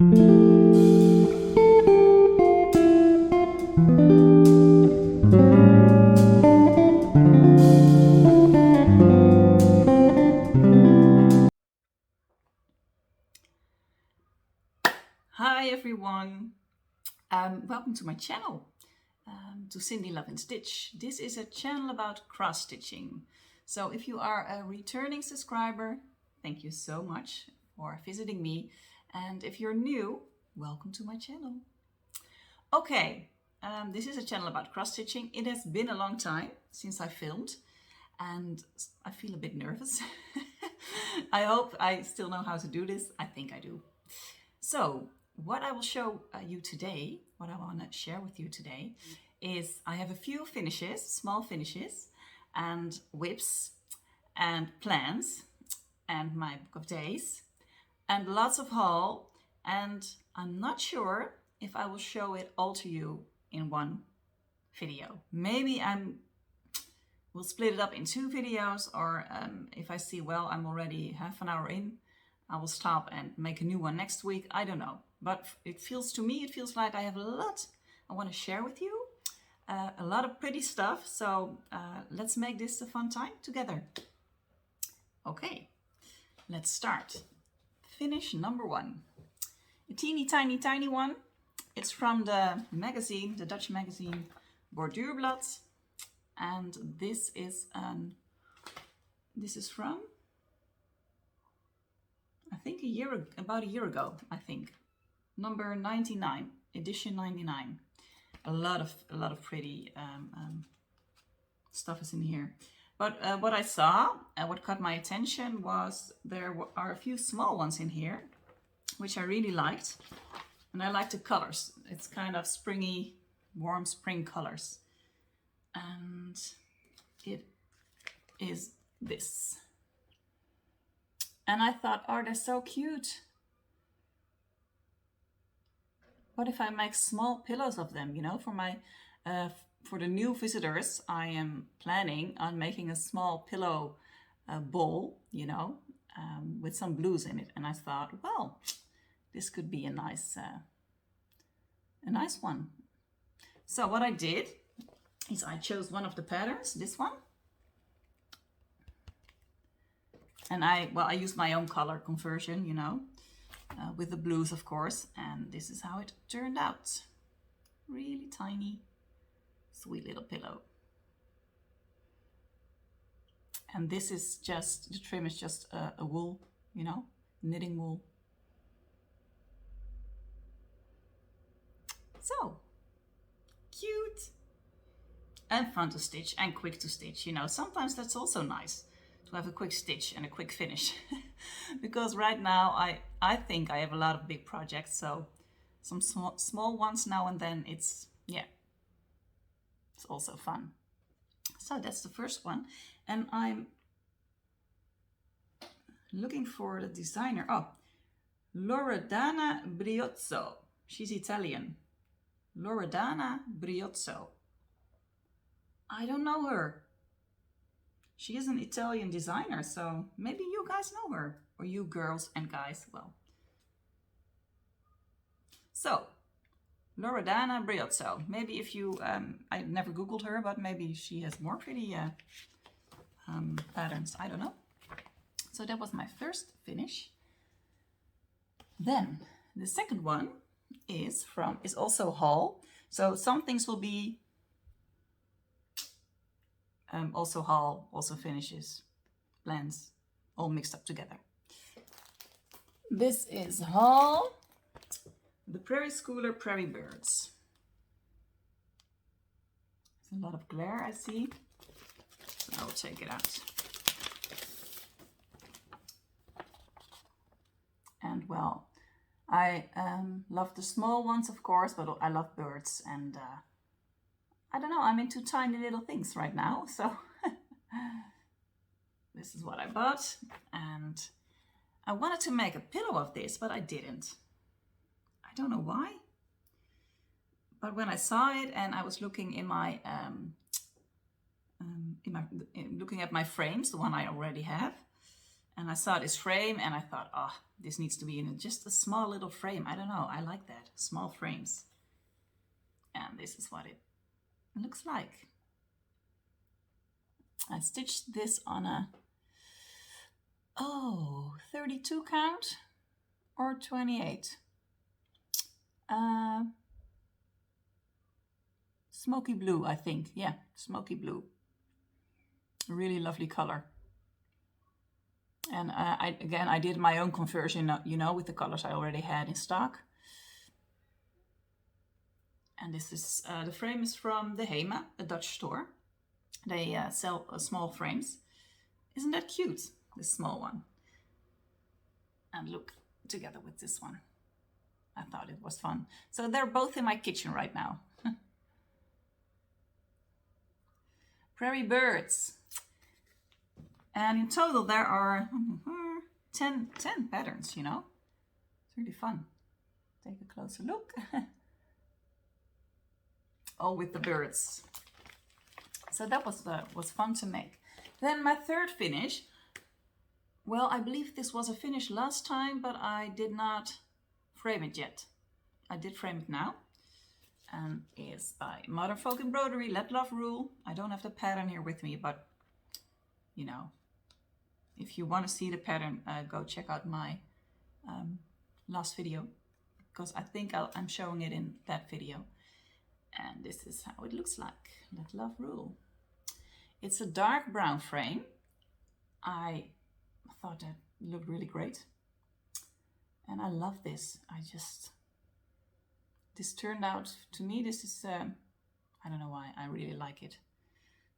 Hi everyone, welcome to my channel, to Cindy Love and Stitch. This is a channel about cross stitching. So if you are a returning subscriber, thank you so much for visiting me. And if you're new, welcome to my channel. Okay, this is a channel about cross stitching. It has been a long time since I filmed and I feel a bit nervous. I hope I still know how to do this. I think I do. So what I will show you today, what I want to share with you today, is I have a few finishes, small finishes, and whips, and plans, and my book of days, and lots of haul, and I'm not sure if I will show it all to you in one video. Maybe we'll split it up in 2 videos, or if I see, well, I'm already half an hour in, I will stop and make a new one next week. I don't know. But it feels like I have a lot I want to share with you. A lot of pretty stuff. So let's make this a fun time together. Okay, let's start. Finish number 1. A teeny tiny one. It's from the magazine, the Dutch magazine Borduurblad. And this is from, I think about a year ago, I think. Number 99, edition 99. A lot of pretty stuff is in here. But what I saw and what caught my attention was there are a few small ones in here, which I really liked. And I like the colors. It's kind of springy, warm spring colors. And it is this. And I thought, oh, they're so cute. What if I make small pillows of them, you know, for the new visitors, I am planning on making a small pillow bowl, you know, with some blues in it. And I thought, well, this could be a nice one. So what I did is I chose one of the patterns, this one. And I used my own color conversion, you know, with the blues, of course. And this is how it turned out. Really tiny, sweet little pillow. And this is just, the trim is just a wool, you know, knitting wool. So, cute. And fun to stitch and quick to stitch, you know. Sometimes that's also nice, to have a quick stitch and a quick finish. Because right now I think I have a lot of big projects, so some small ones now and then, it's also fun. So that's the first one, and I'm looking for the designer. Oh, Loredana Briozzo. She's Italian. Loredana Briozzo. I don't know her. She is an Italian designer, so maybe you guys know her, or you girls and guys, well. So, Loredana Briozzo. Maybe if you, I never Googled her, but maybe she has more pretty patterns, I don't know. So that was my first finish. Then, the second one is also haul. So some things will be also haul, also finishes, blends, all mixed up together. This is haul, the Prairie Schooler Prairie Birds. There's a lot of glare, I see, so I will take it out. And well, I love the small ones, of course, but I love birds, and I don't know, I'm into tiny little things right now, so this is what I bought, and I wanted to make a pillow of this, but I didn't. I don't know why, but when I saw it and I was looking in my looking at my frames, the one I already have, And I saw this frame and I thought, oh, this needs to be in just a small little frame. I don't know, I like that, small frames. And this is what it looks like. I stitched this on a 32 count or 28. Smoky blue, I think. Yeah, smoky blue. Really lovely color. And I did my own conversion, you know, with the colors I already had in stock. And this is, the frame is from the HEMA, a Dutch store. They sell small frames. Isn't that cute, this small one? And look, together with this one. I thought it was fun. So they're both in my kitchen right now. Prairie Birds. And in total there are 10 patterns, you know. It's really fun. Take a closer look. All with the birds. So that was fun to make. Then my third finish. Well, I believe this was a finish last time, but I did not frame it yet. I did frame it now. And it's by Modern Folk Embroidery, Let Love Rule. I don't have the pattern here with me, but you know, if you want to see the pattern, go check out my last video, because I think I'm showing it in that video. And this is how it looks like, Let Love Rule. It's a dark brown frame. I thought that looked really great. And I love this. This turned out, to me, this is, I don't know why, I really like it.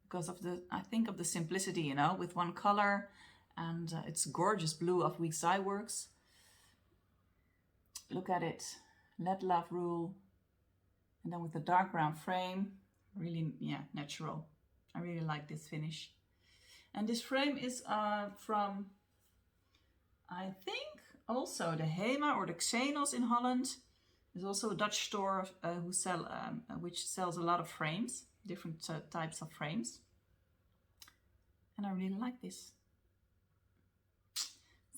Because of I think of the simplicity, you know, with one color, and it's gorgeous blue of Weeks Dye Works. Look at it, Let Love Rule. And then with the dark brown frame, really, yeah, natural. I really like this finish. And this frame is from, I think, also the HEMA or the Xenos in Holland. There's also a Dutch store which sells a lot of frames, different types of frames. And I really like this.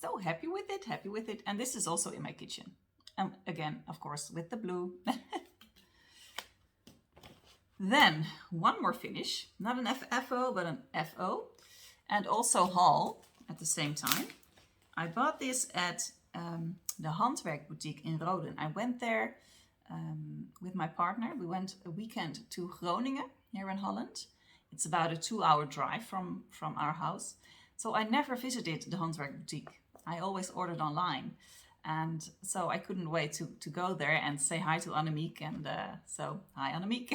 So happy with it. And this is also in my kitchen. Again, of course, with the blue. Then one more finish, not an FO, but an FO, and also haul at the same time. I bought this at the Handwerk boutique in Roden. I went there with my partner. We went a weekend to Groningen here in Holland. It's about a 2-hour drive from our house. So I never visited the Handwerk boutique. I always ordered online. And so I couldn't wait to go there and say hi to Annemiek. And so, hi Annemiek.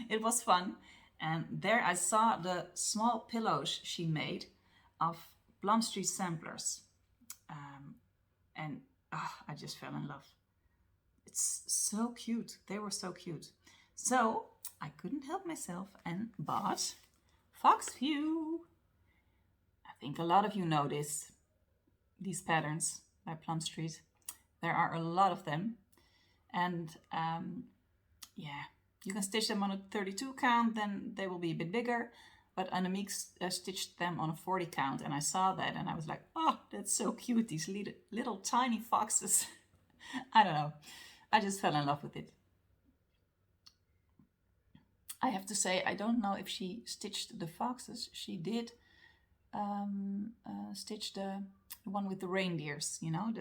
It was fun. And there I saw the small pillows she made of Plum Street samplers. I just fell in love. It's so cute. They were so cute. So I couldn't help myself and bought Foxview. I think a lot of you know these patterns by Plum Street. There are a lot of them. And yeah, you can stitch them on a 32 count, then they will be a bit bigger. But Annemiek stitched them on a 40 count, and I saw that and I was like, oh, that's so cute, these little tiny foxes. I don't know, I just fell in love with it. I have to say, I don't know if she stitched the foxes. She did stitch the one with the reindeers, you know,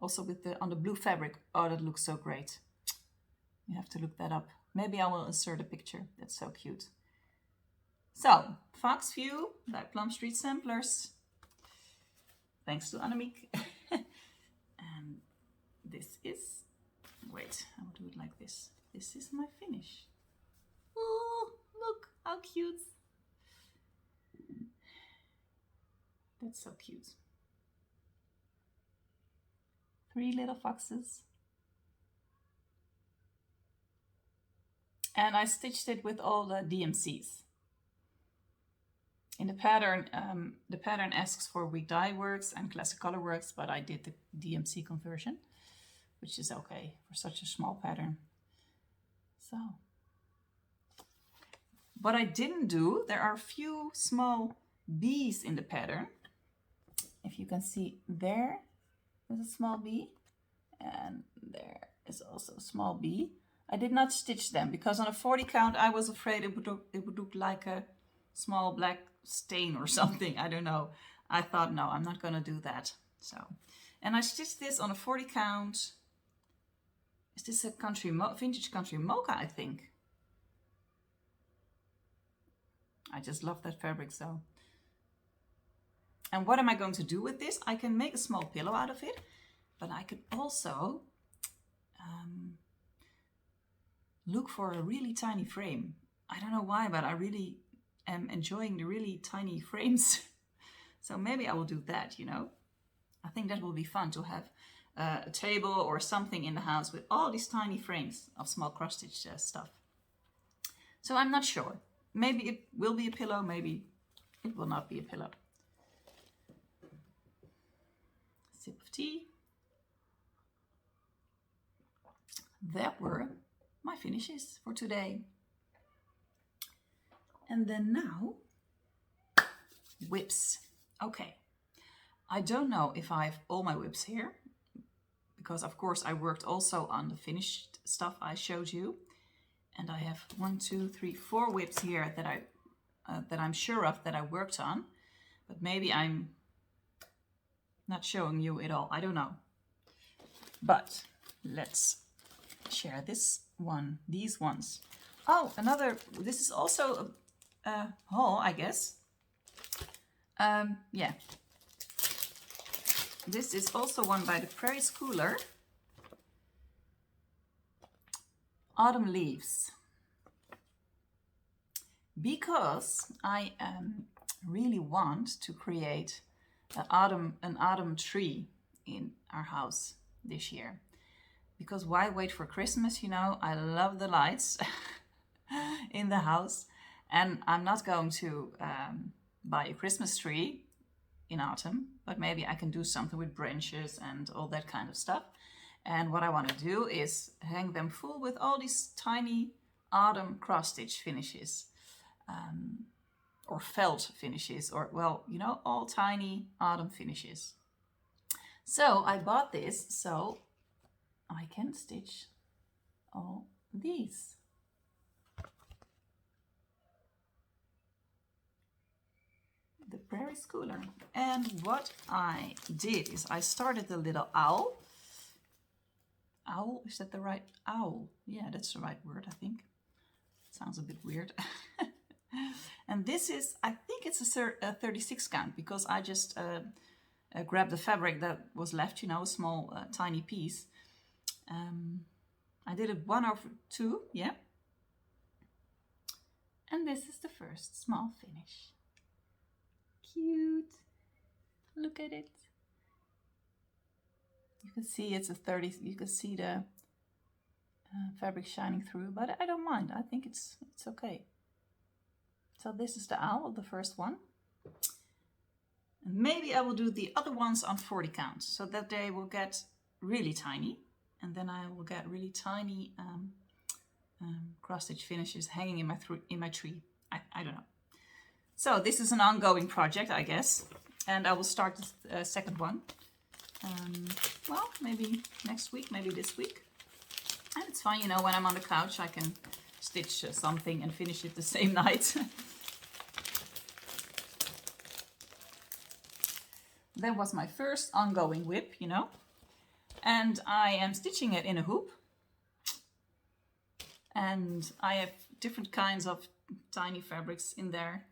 also with on the blue fabric. Oh, that looks so great. You have to look that up. Maybe I will insert a picture. That's so cute. So, Foxview by Plum Street Samplers. Thanks to Annemiek. And this is, wait, I will do it like this. This is my finish. Oh, look how cute. That's so cute. 3 little foxes. And I stitched it with all the DMCs. In the pattern asks for Week Dye Works and Classic Color Works, but I did the DMC conversion, which is okay for such a small pattern. So, what I didn't do, there are a few small bees in the pattern, if you can see, there is a small bee, and there is also a small bee. I did not stitch them because on a 40 count I was afraid it would look like a small black stain or something. I don't know. I thought, no, I'm not gonna do that. So, and I stitched this on a 40 count. Is this a vintage country mocha, I think? I just love that fabric so. And what am I going to do with this? I can make a small pillow out of it, but I could also look for a really tiny frame. I don't know why, but I really am enjoying the really tiny frames. So maybe I will do that, you know. I think that will be fun to have a table or something in the house with all these tiny frames of small cross stitch stuff. So I'm not sure. Maybe it will be a pillow, maybe it will not be a pillow. Sip of tea. That were my finishes for today. And then now, whips. Okay, I don't know if I have all my whips here, because of course I worked also on the finished stuff I showed you. And I have 1, 2, 3, 4 whips here that I'm sure of that I worked on, but maybe I'm not showing you it all. I don't know. But let's share this one, these ones. Oh, another, this is also a haul, I guess. Yeah. This is also one by the Prairie Schooler. Autumn Leaves. Because I really want to create an autumn tree in our house this year. Because why wait for Christmas, you know? I love the lights in the house. And I'm not going to buy a Christmas tree in autumn, but maybe I can do something with branches and all that kind of stuff. And what I want to do is hang them full with all these tiny autumn cross stitch finishes. Or felt finishes, or, well, you know, all tiny autumn finishes. So I bought this so I can stitch all these. The Prairie Schooler. And what I did is I started the little owl. Owl, is that the right owl? Yeah, that's the right word, I think. Sounds a bit weird. And this is, I think it's a 36 count, because I just grabbed the fabric that was left, you know, a small tiny piece. I did it 1/2, yeah. And this is the first small finish. Cute. Look at it. You can see it's a 30, you can see the fabric shining through, but I don't mind. I think it's okay. So this is the owl, the first one. And maybe I will do the other ones on 40 count, so that they will get really tiny. And then I will get really tiny cross stitch finishes hanging in my tree. I don't know. So this is an ongoing project, I guess. And I will start the second one. Well, maybe next week, maybe this week. And it's fine, you know, when I'm on the couch, I can stitch something and finish it the same night. That was my first ongoing whip, you know. And I am stitching it in a hoop. And I have different kinds of tiny fabrics in there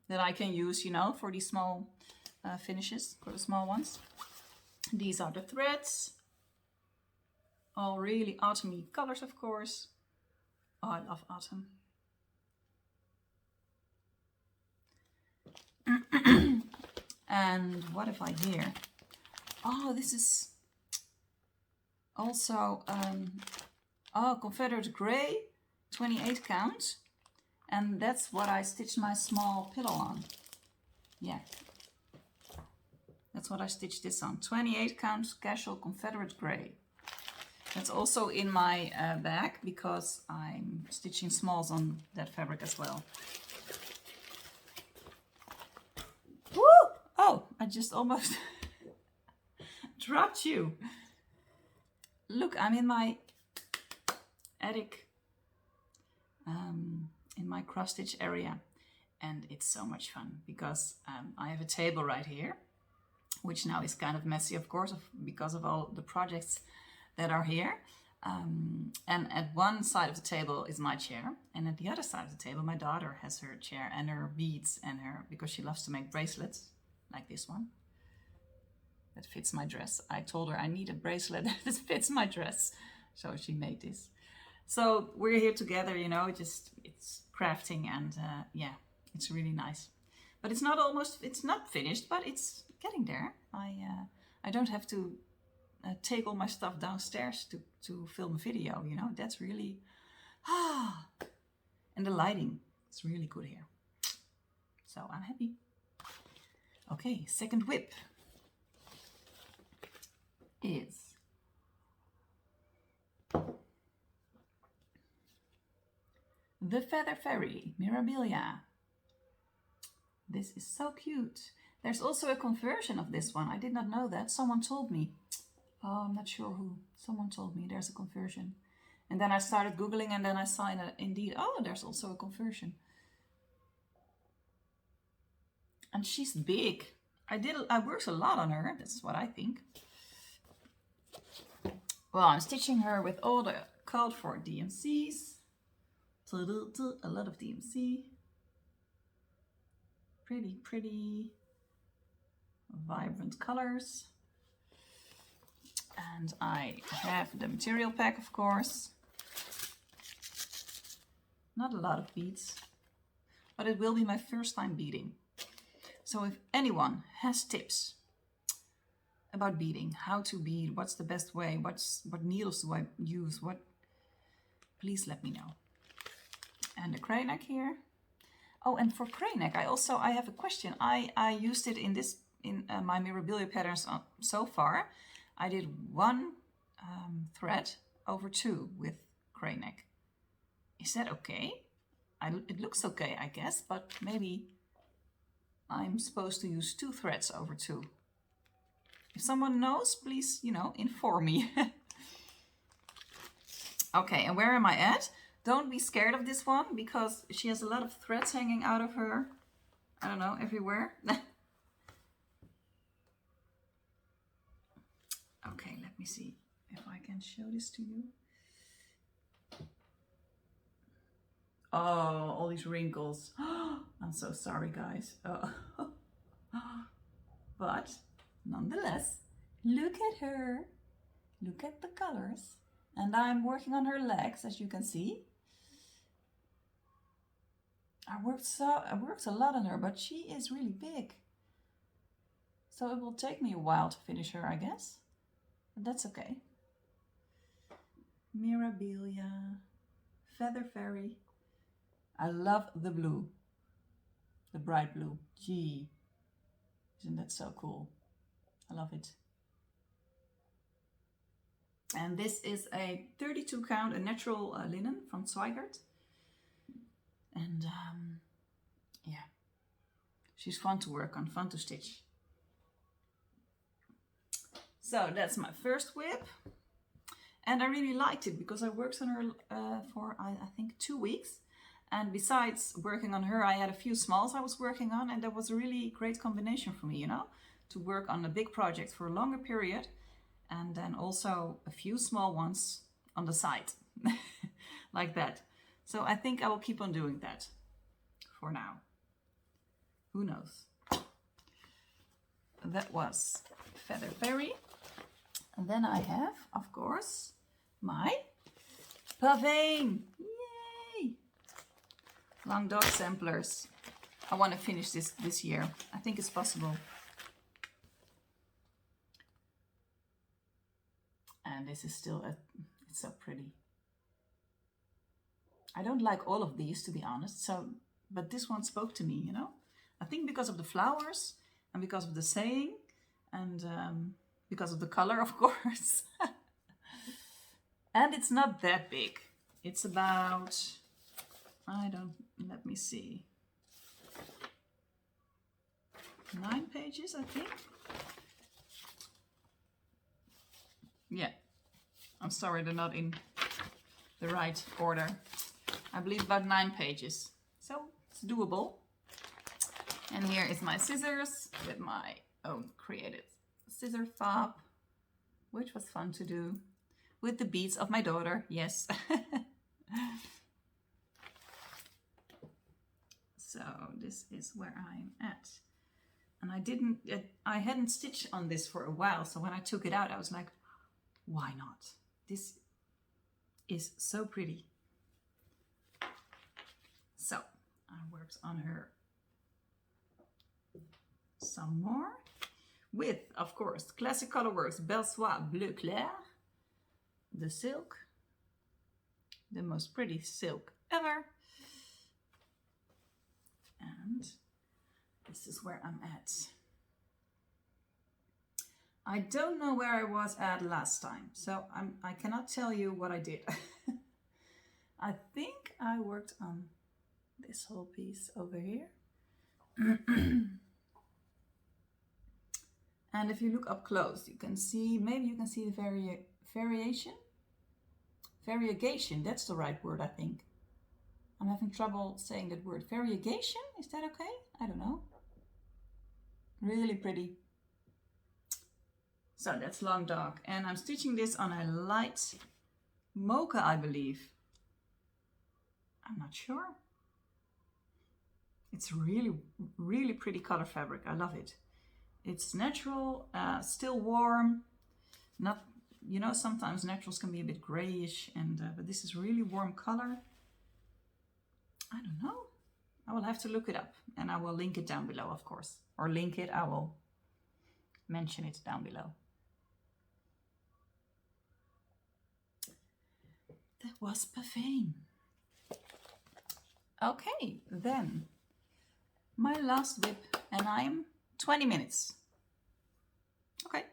that I can use, you know, for these small finishes, for the small ones. These are the threads. All really autumny colors, of course. Oh, I love autumn. And what have I here? Oh, this is also Confederate Grey, 28 count. And that's what I stitched my small pillow on. Yeah. That's what I stitched this on. 28 count casual Confederate Grey. That's also in my bag, because I'm stitching smalls on that fabric as well. Woo! I just almost dropped you. Look, I'm in my attic, in my cross stitch area, and it's so much fun because I have a table right here, which now is kind of messy, of course, because of all the projects that are here. And at one side of the table is my chair, and at the other side of the table my daughter has her chair and her beads and because she loves to make bracelets like this one that fits my dress. I told her I need a bracelet that fits my dress, so she made this. So we're here together, you know, it's crafting, and yeah, it's really nice. But it's not finished, but it's getting there. I don't have to take all my stuff downstairs to film a video, you know. That's really and the lighting is really good here, so I'm happy. Okay, second whip is the Feather Fairy Mirabilia. This is so cute. There's also a conversion of this one. I did not know that. Someone told me. Oh, I'm not sure who. Someone told me there's a conversion. And then I started Googling, and then I saw indeed, oh, there's also a conversion. And she's big. I worked a lot on her. That's what I think. Well, I'm stitching her with all the called for DMCs. A lot of DMC. Pretty vibrant colors. And I have the material pack, of course. Not a lot of beads, but it will be my first time beading. So if anyone has tips about beading, how to bead, what's the best way, what needles do I use, please let me know. And the cray neck here. Oh, and for cray neck, I have a question. I used it in my Mirabilia patterns so far. I did one thread over 2 with cray neck. Is that okay? It looks okay, I guess, but maybe I'm supposed to use 2 threads over 2. If someone knows, please, you know, inform me. Okay, and where am I at? Don't be scared of this one, because she has a lot of threads hanging out of her. I don't know, everywhere. Okay, let me see if I can show this to you. Oh, all these wrinkles. I'm so sorry, guys. Oh. But nonetheless, look at her. Look at the colors. And I'm working on her legs, as you can see. I worked a lot on her, but she is really big. So it will take me a while to finish her, I guess. But that's okay. Mirabilia, Feather Fairy. I love the blue. The bright blue. Gee, isn't that so cool? I love it. And this is a 32 count, a natural linen from Zweigart. And yeah, she's fun to work on, fun to stitch. So that's my first whip. And I really liked it because I worked on her for, I think, 2 weeks. And besides working on her, I had a few smalls I was working on, and that was a really great combination for me, you know, to work on a big project for a longer period, and then also a few small ones on the side, like that. So I think I will keep on doing that for now. Who knows? That was Feather Fairy. And then I have, of course, my Pavane. Yay! Long dog samplers. I want to finish this year. I think it's possible. And this is still, it's so pretty. I don't like all of these, to be honest, but this one spoke to me, you know? I think because of the flowers and because of the saying and because of the color, of course. And it's not that big. It's about, let me see. 9 pages, I think. Yeah, I'm sorry, they're not in the right order. I believe about 9 pages, so it's doable. And here is my scissors with my own created scissor fob, which was fun to do with the beads of my daughter. Yes. So this is where I'm at. And I hadn't stitched on this for a while, so when I took it out I was like, why not? This is so pretty. So I worked on her some more with, of course, Classic Colorworks Belsois Bleu Clair, the silk, the most pretty silk ever. And this is where I'm at. I don't know where I was at last time, so I cannot tell you what I did. I think I worked on this whole piece over here. And if you look up close, you can see, maybe you can see the variation. Variegation, that's the right word, I think. I'm having trouble saying that word. Variegation, is that okay? I don't know. Really pretty. So that's Long Dog. And I'm stitching this on a light Mocha, I believe. I'm not sure. It's really pretty color fabric. I love it. It's natural, still warm. Not, you know, sometimes naturals can be a bit grayish, and but this is really warm color. I don't know. I will have to look it up, and I will link it down below, of course. Or link it, I will mention it down below. That was Pavane. Okay, then my last whip, and I'm 20 minutes. Okay.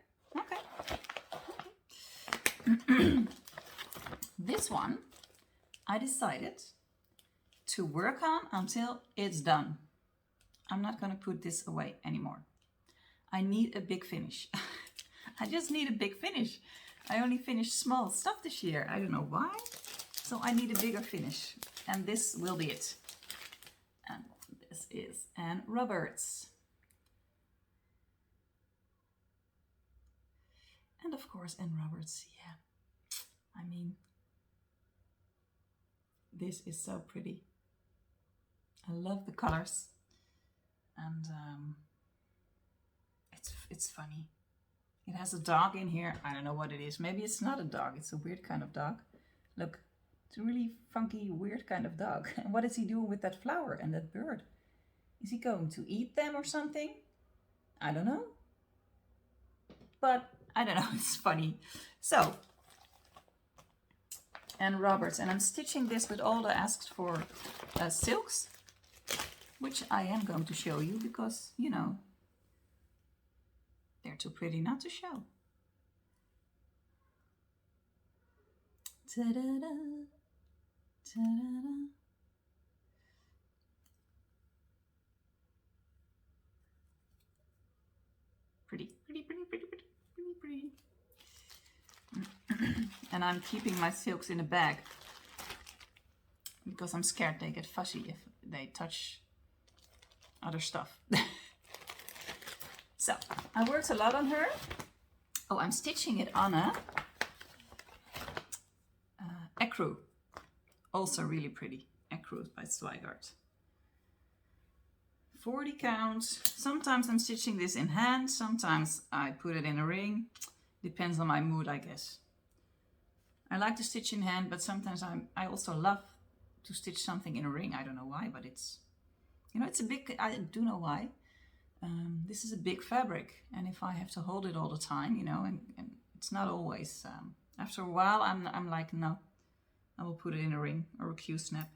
This one I decided to work on until it's done. I'm not going to put this away anymore. I need a big finish. I just need a big finish. I only finished small stuff this year. I don't know why. So I need a bigger finish. And this will be it. And this is Anne Roberts. And of course Anne Roberts, yeah. I mean, this is so pretty. I love the colors. And it's funny. It has a dog in here. I don't know what it is. Maybe it's not a dog. It's a weird kind of dog. Look, it's a really funky, weird kind of dog. And what is he doing with that flower and that bird? Is he going to eat them or something? I don't know. But I don't know. It's funny. So, Anne Roberts. And I'm stitching this with all the asked for silks, which I am going to show you because, you know, they're too pretty not to show. Ta-da-da, ta-da-da. Pretty. And I'm keeping my silks in a bag because I'm scared they get fussy if they touch other stuff. So, I worked a lot on her. Oh, I'm stitching it on a ecru. Also really pretty. Ecru by Zweigart. 40 count. Sometimes I'm stitching this in hand. Sometimes I put it in a ring. Depends on my mood, I guess. I like to stitch in hand, but sometimes I also love to stitch something in a ring. I don't know why, but it's, you know, it's a big, I do know why. This is a big fabric, and if I have to hold it all the time, you know, and it's not always, after a while I'm like, no, I will put it in a ring or a Q-snap.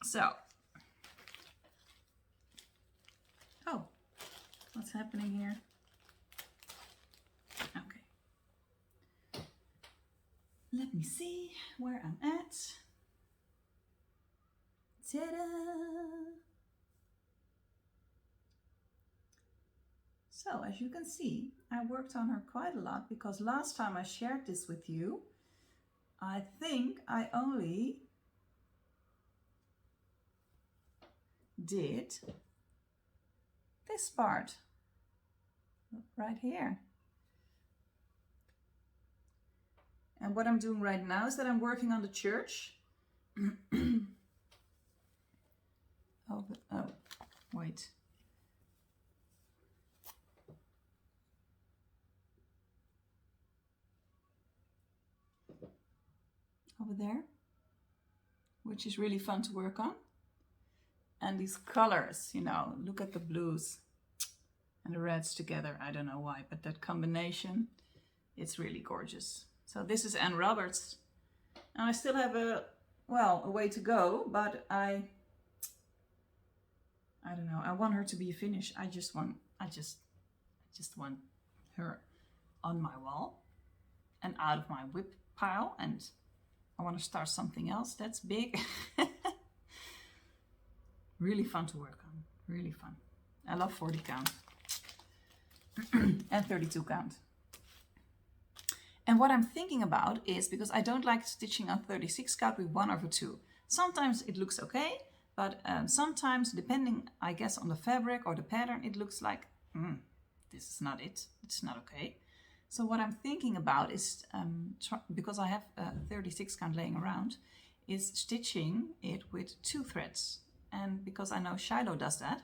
So, oh, what's happening here? Okay. Let me see where I'm at. Ta-da! So as you can see, I worked on her quite a lot because last time I shared this with you, I think I only did this part right here. And what I'm doing right now is that I'm working on the church. Oh, wait. Over there, which is really fun to work on. And these colors, you know, look at the blues and the reds together. I don't know why, but that combination, it's really gorgeous. So this is Anne Roberts. And I still have a way to go, but I don't know. I want her to be finished. I just want her on my wall and out of my whip pile, and I want to start something else that's big. Really fun to work on. Really fun. I love 40 count and 32 count. And what I'm thinking about is, because I don't like stitching on 36 count with 1/2. Sometimes it looks okay, but sometimes, depending, I guess, on the fabric or the pattern, it looks like, this is not it. It's not okay. So what I'm thinking about is, because I have 36 count laying around, is stitching it with 2 threads. And because I know Shiloh does that,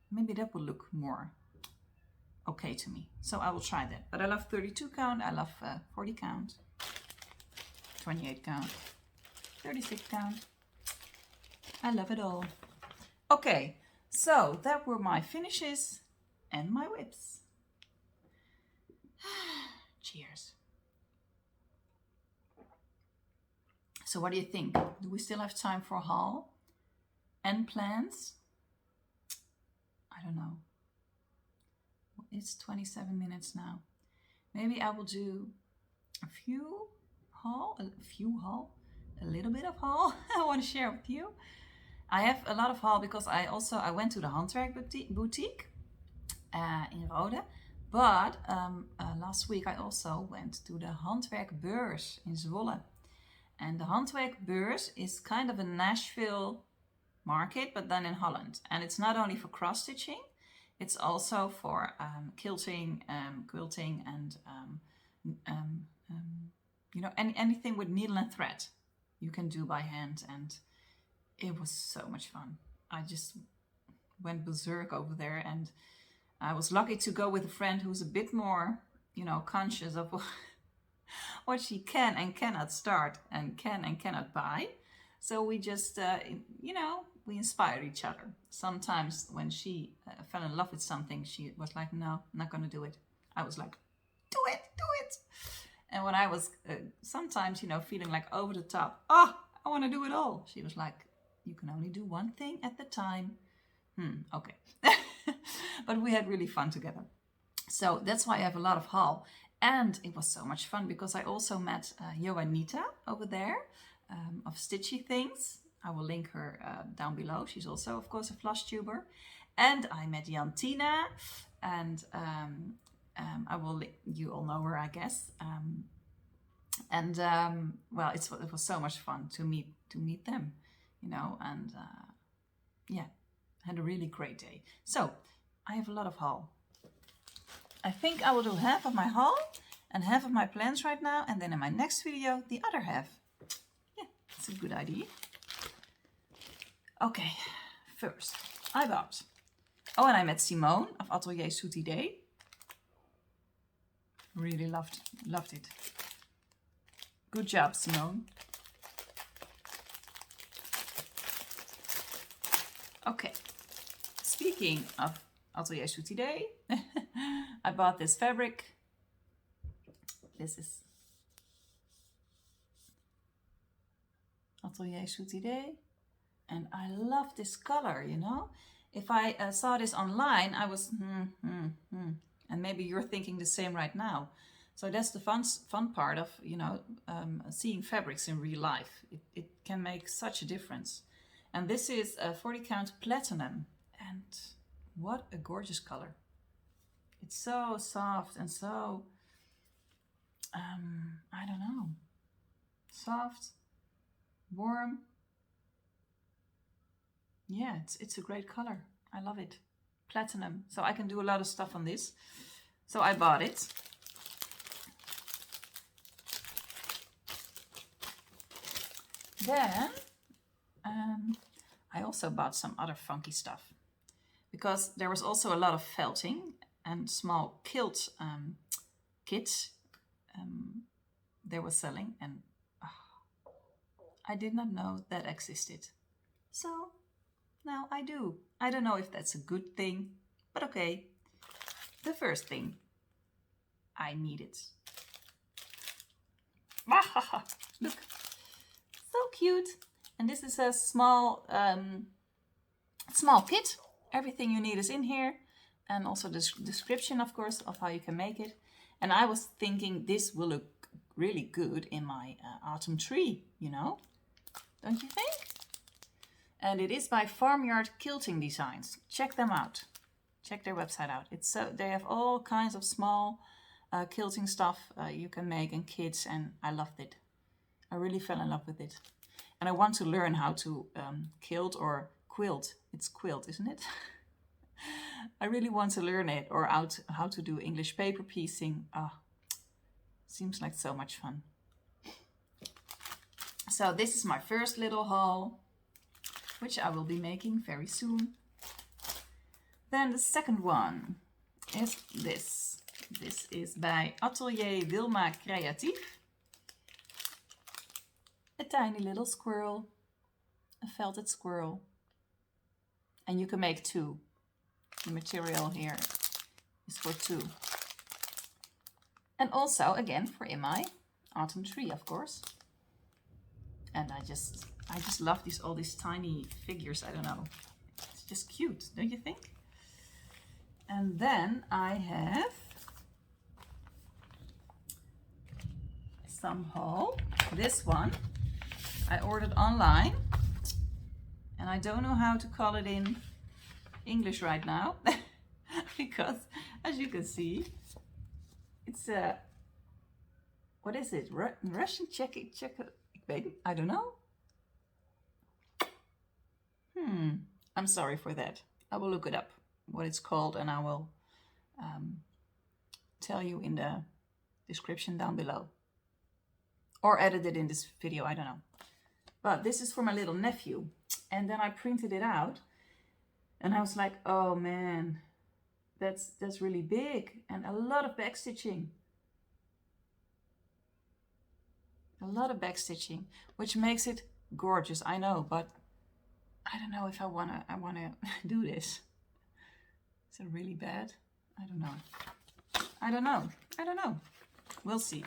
maybe that will look more okay to me. So I will try that. But I love 32 count, I love 40 count, 28 count, 36 count. I love it all. Okay, so that were my finishes and my whips. Cheers. So what do you think? Do we still have time for a haul and plans? I don't know. It's 27 minutes now. Maybe I will do a little bit of haul. I want to share with you. I have a lot of haul because I went to the Handwerk boutique in Rode. But last week I also went to the Handwerk Beurs in Zwolle. And the Handwerk Beurs is kind of a Nashville market, but then in Holland. And it's not only for cross stitching, it's also for quilting, and you know, anything with needle and thread you can do by hand. And it was so much fun. I just went berserk over there, and I was lucky to go with a friend who's a bit more, you know, conscious of what she can and cannot start and can and cannot buy. So we just, you know, we inspire each other. Sometimes when she fell in love with something, she was like, no, I'm not going to do it. I was like, do it, do it. And when I was sometimes, you know, feeling like over the top, I want to do it all. She was like, you can only do one thing at the time. Okay. But we had really fun together. So that's why I have a lot of haul. And it was so much fun because I also met Janita over there of Stitchy Things. I will link her down below. She's also, of course, a Flosstuber. And I met Jantina, and I will, you all know her, I guess. Well, it was so much fun to meet them, you know, and yeah, had a really great day. So I have a lot of haul. I think I will do half of my haul and half of my plans right now, and then in my next video, the other half. Yeah, that's a good idea. Okay, first, I bought. Oh, and I met Simone of Atelier Soet Idee. Really loved it. Good job, Simone. Okay, speaking of Atelier Soet Idee, I bought this fabric. This is Atelier Soet Idee, and I love this color, you know. If I saw this online, I was, and maybe you're thinking the same right now. So that's the fun part of, you know, seeing fabrics in real life. It can make such a difference. And this is a 40 count platinum, and What a gorgeous color. It's so soft and so, I don't know, soft, warm. Yeah, it's a great color. I love it. Platinum. So I can do a lot of stuff on this. So I bought it. Then I also bought some other funky stuff because there was also a lot of felting and small kilt kits they were selling, and I did not know that existed. So now I do. I don't know if that's a good thing, but okay. The first thing I needed. Look, so cute. And this is a small small kit. Everything you need is in here, and also the description, of course, of how you can make it. And I was thinking this will look really good in my autumn tree, you know, don't you think? And it is by Farmyard Quilting Designs. Check them out. Check their website out. It's so they have all kinds of small quilting stuff you can make, and kits, and I loved it. I really fell in love with it. And I want to learn how to kilt or quilt. It's quilt, isn't it? I really want to learn it, or how to do English paper piecing. Seems like so much fun. So this is my first little haul, which I will be making very soon. Then the second one is this. This is by Atelier Wilma Creatief. A tiny little squirrel, a felted squirrel. And you can make two. The material here is for two. And also, again, for in my autumn tree, of course. And I just love all these tiny figures. I don't know. It's just cute, don't you think? And then I have some haul. This one I ordered online, and I don't know how to call it in English right now because, as you can see, it's a, what is it? Russian Czech, I don't know. I'm sorry for that. I will look it up, what it's called, and I will tell you in the description down below. Or edit it in this video, I don't know. But this is for my little nephew. And then I printed it out. And I was like, oh man, that's really big. And a lot of backstitching. A lot of backstitching, which makes it gorgeous, I know, but I don't know if I wanna do this. Is it really bad? I don't know. We'll see.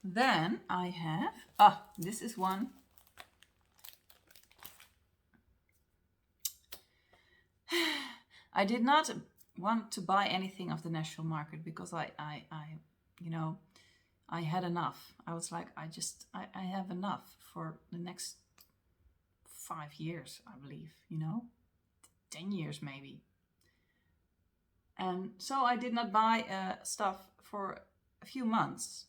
Then I have, this is one. I did not want to buy anything off the National Market because I you know, I had enough. I was like, I have enough for the next 5 years, I believe, you know, 10 years maybe. And so I did not buy stuff for a few months.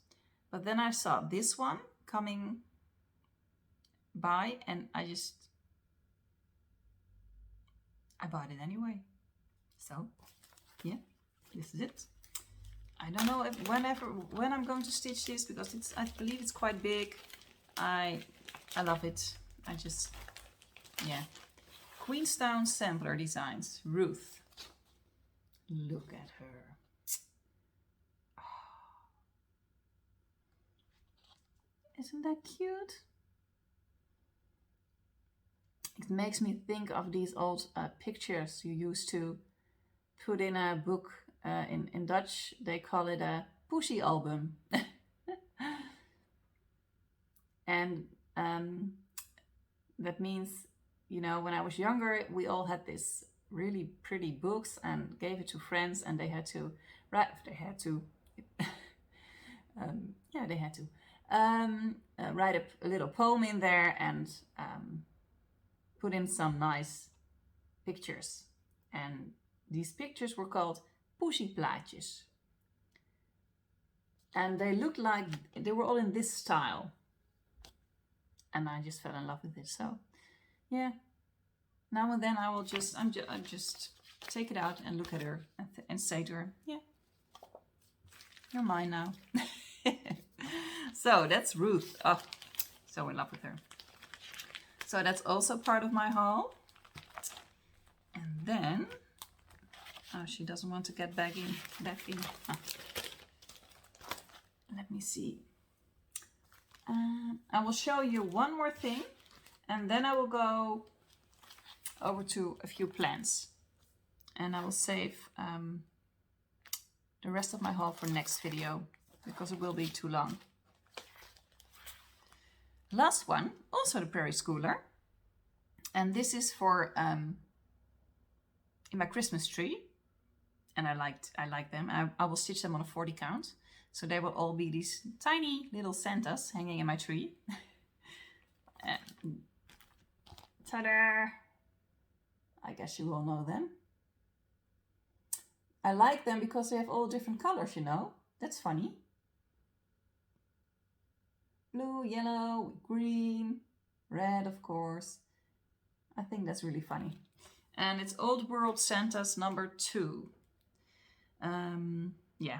But then I saw this one coming by, and I bought it anyway. So, yeah, this is it. I don't know when I'm going to stitch this because I believe it's quite big. I love it. Yeah. Queenstown Sampler Designs, Ruth. Look at her. Isn't that cute? It makes me think of these old pictures you used to put in a book. In Dutch, they call it a poesie album. And that means, you know, when I was younger, we all had this really pretty books and gave it to friends, and they had to write a little poem in there and put in some nice pictures. And these pictures were called poesieplaatjes. And they looked like, they were all in this style. And I just fell in love with it. So yeah, now and then I will just, I just take it out and look at her and say to her, yeah, you're mine now. So that's Ruth. Oh, so in love with her. So that's also part of my haul. And then, oh, she doesn't want to get back in. Oh. Let me see. I will show you one more thing, and then I will go over to a few plants. And I will save the rest of my haul for next video, because it will be too long. Last one, also the Prairie Schooler. And this is for in my Christmas tree. And I like them. I will stitch them on a 40 count. So they will all be these tiny little Santas hanging in my tree. Ta-da! I guess you all know them. I like them because they have all different colors, you know. That's funny. Blue, yellow, green, red, of course. I think that's really funny. And it's Old World Santas number 2. Yeah.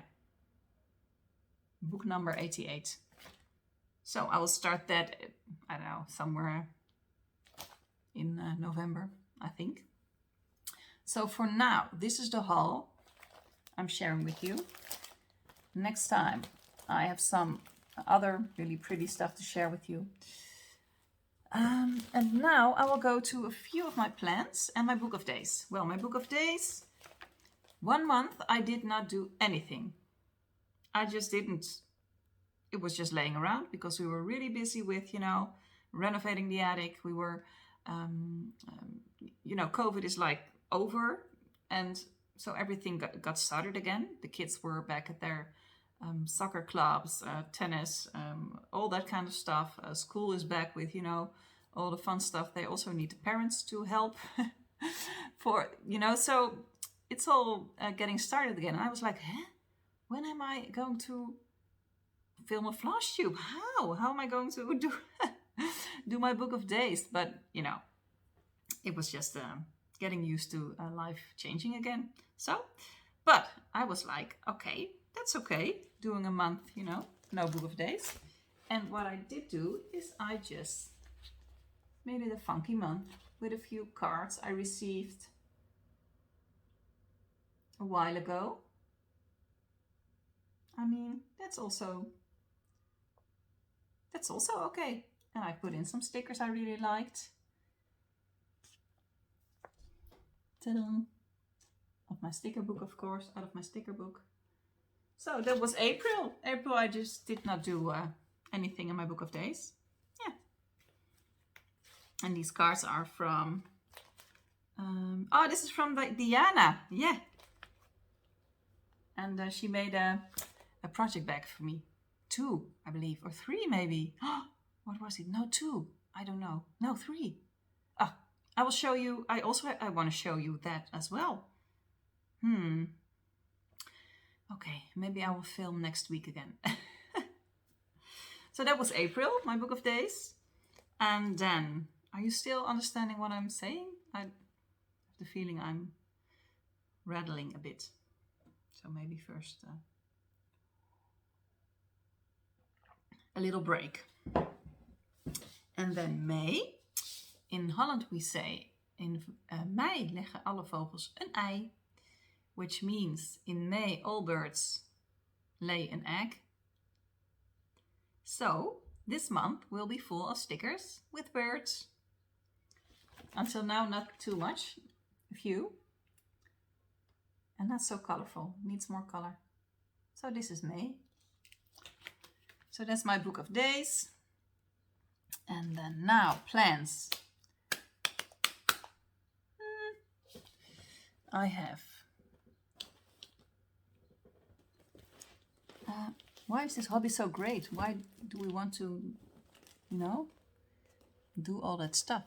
Book number 88. So I will start that, I don't know, somewhere in November, I think. So for now, this is the haul I'm sharing with you. Next time, I have some other really pretty stuff to share with you. And now I will go to a few of my plants and my book of days. Well, my book of days, 1 month I did not do anything. I just didn't. It was just laying around because we were really busy with, you know, renovating the attic. We were, you know, COVID is like over. And so everything got started again. The kids were back at their soccer clubs, tennis, all that kind of stuff. School is back with, you know, all the fun stuff. They also need the parents to help for, you know, so it's all getting started again. And I was like, huh? When am I going to film a Flosstube? How? How am I going to do my book of days? But, you know, it was just getting used to life changing again. So, but I was like, okay, that's okay. Doing a month, you know, no book of days. And what I did do is I just made it a funky month with a few cards I received a while ago. I mean, that's also okay. And I put in some stickers I really liked. Ta-da! Of my sticker book, of course, out of my sticker book. So that was April. April, I just did not do anything in my book of days. Yeah. And these cards are from, oh, this is from Diana. Yeah. And she made a project bag for me. 2, I believe, or 3 maybe. What was it? No, 2. I don't know. No, 3. Oh, I will show you. I want to show you that as well. Okay, maybe I will film next week again. So that was April, my book of days. And then, are you still understanding what I'm saying? I have the feeling I'm rattling a bit. So maybe first a little break. And then May. In Holland we say, in mei leggen alle vogels een ei. Which means in May all birds lay an egg. So this month will be full of stickers with birds. Until now not too much, a few. And not so colorful, needs more color. So this is May. So that's my book of days. And then now plants. I have. Why is this hobby so great? Why do we want to, you know, do all that stuff?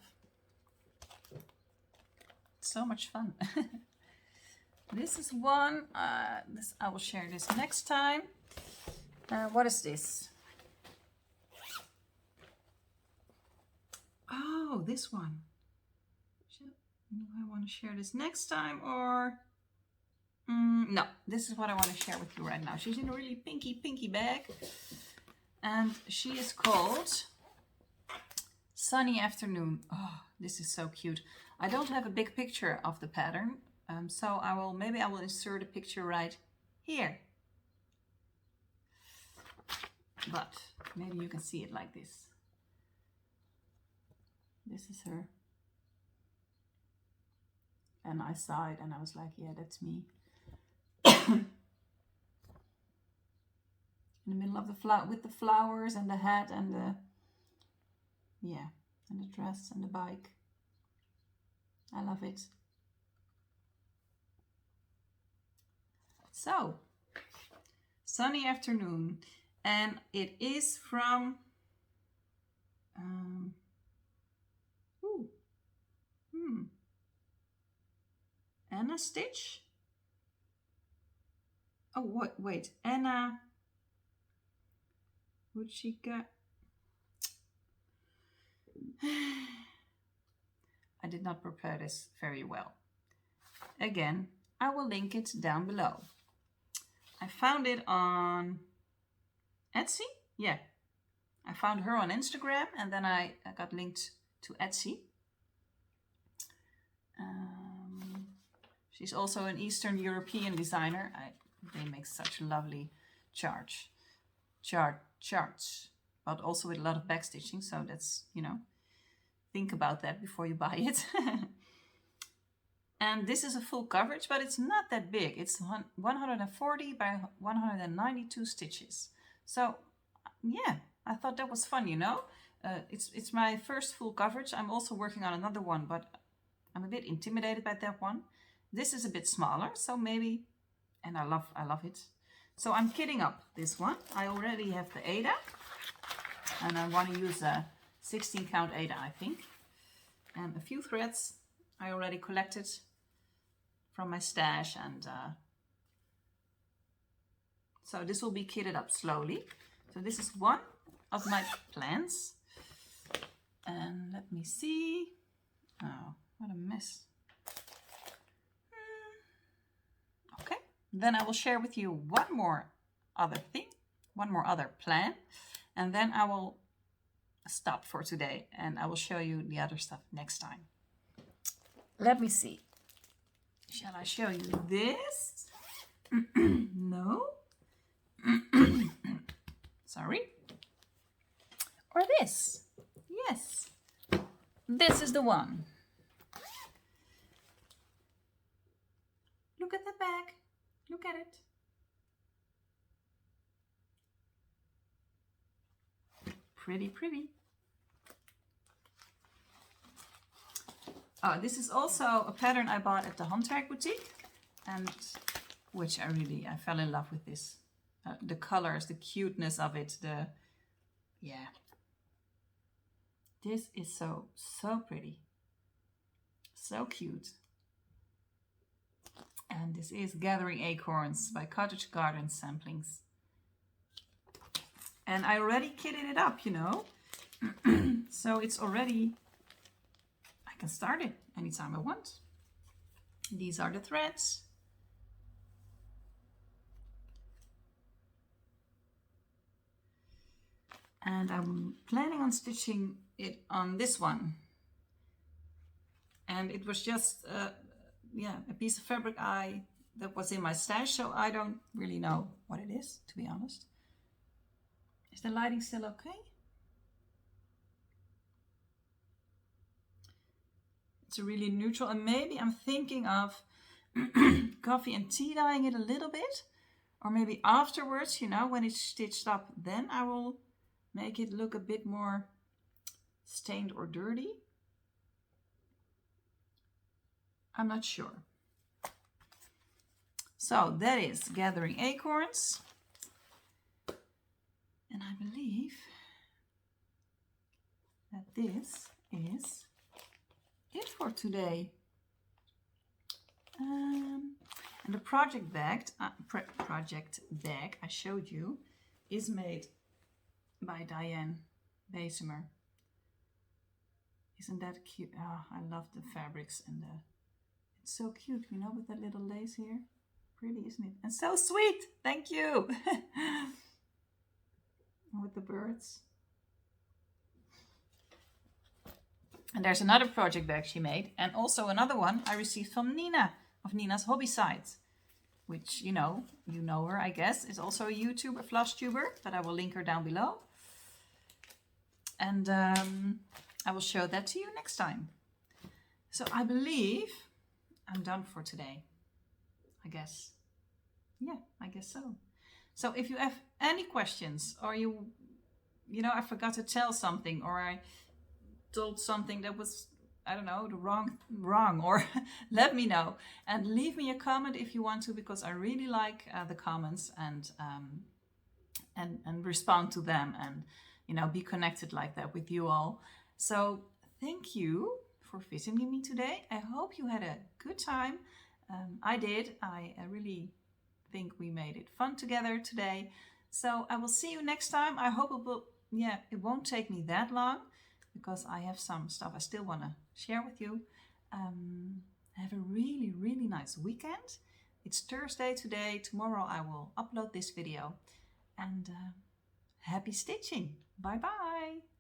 so much fun. This is one, I will share this next time. What is this? Oh, this one. Do I want to share this next time or? No, this is what I want to share with you right now. She's in a really pinky bag. And she is called Sunny Afternoon. Oh, this is so cute. I don't have a big picture of the pattern. So maybe I will insert a picture right here. But maybe you can see it like this. This is her. And I saw it and I was like, yeah, that's me. In the middle of the with the flowers and the hat and the, yeah, and the dress and the bike. I love it. So, Sunny Afternoon, and it is from Anna Stitch. Oh, wait, Anna. Would she got? I did not prepare this very well. Again, I will link it down below. I found it on Etsy. Yeah, I found her on Instagram and then I got linked to Etsy. She's also an Eastern European designer. They make such lovely charts, but also with a lot of backstitching. So that's, you know, think about that before you buy it. And this is a full coverage, but it's not that big. It's 140 by 192 stitches. So yeah, I thought that was fun, you know. It's my first full coverage. I'm also working on another one, but I'm a bit intimidated by that one. This is a bit smaller, so maybe, and I love it. So I'm kitting up this one. I already have the Ada, and I want to use a 16 count Ada, I think. And a few threads I already collected from my stash, and so this will be kitted up slowly. So this is one of my plans. And let me see. Oh, what a mess. Okay, then I will share with you one more other plan, and then I will stop for today and I will show you the other stuff next time. Let me see. Shall I show you this? No. Sorry. Or this? Yes. This is the one. Look at the bag. Look at it. Pretty, pretty. Oh, this is also a pattern I bought at the Handwerk boutique, and which I fell in love with this. The colors, the cuteness of it, yeah. This is so pretty. So cute. And this is Gathering Acorns by Cottage Garden Samplings. And I already kitted it up, you know. So it's already, I can start it anytime I want. These are the threads. And I'm planning on stitching it on this one. And it was just, a piece of fabric that was in my stash, so I don't really know what it is, to be honest. Is the lighting still okay? It's a really neutral, and maybe I'm thinking of coffee and tea dyeing it a little bit, or maybe afterwards, you know, when it's stitched up, then I will make it look a bit more stained or dirty. I'm not sure. So that is Gathering Acorns. And I believe that this is it for today. And the project bag I showed you is made by Diane Bezemer. Isn't that cute? Oh, I love the fabrics and it's so cute, you know, with that little lace here. Pretty, isn't it? And so sweet. Thank you. With the birds. And there's another project bag she made, and also another one I received from Nina of Nina's Hobbysite, which you know her, I guess, is also a YouTuber, a Flosstuber, but I will link her down below. And I will show that to you next time. So I believe I'm done for today. I guess. Yeah, I guess so. So if you have any questions, or you know, I forgot to tell something, or I told something that was, I don't know, the wrong, or let me know. And leave me a comment if you want to, because I really like the comments and respond to them, and you know, be connected like that with you all. So thank you for visiting me today. I hope you had a good time. I did. I really think we made it fun together today. So I will see you next time. I hope it won't take me that long, because I have some stuff I still want to share with you. Have a really, really nice weekend. It's Thursday today. Tomorrow I will upload this video. And happy stitching. Bye bye.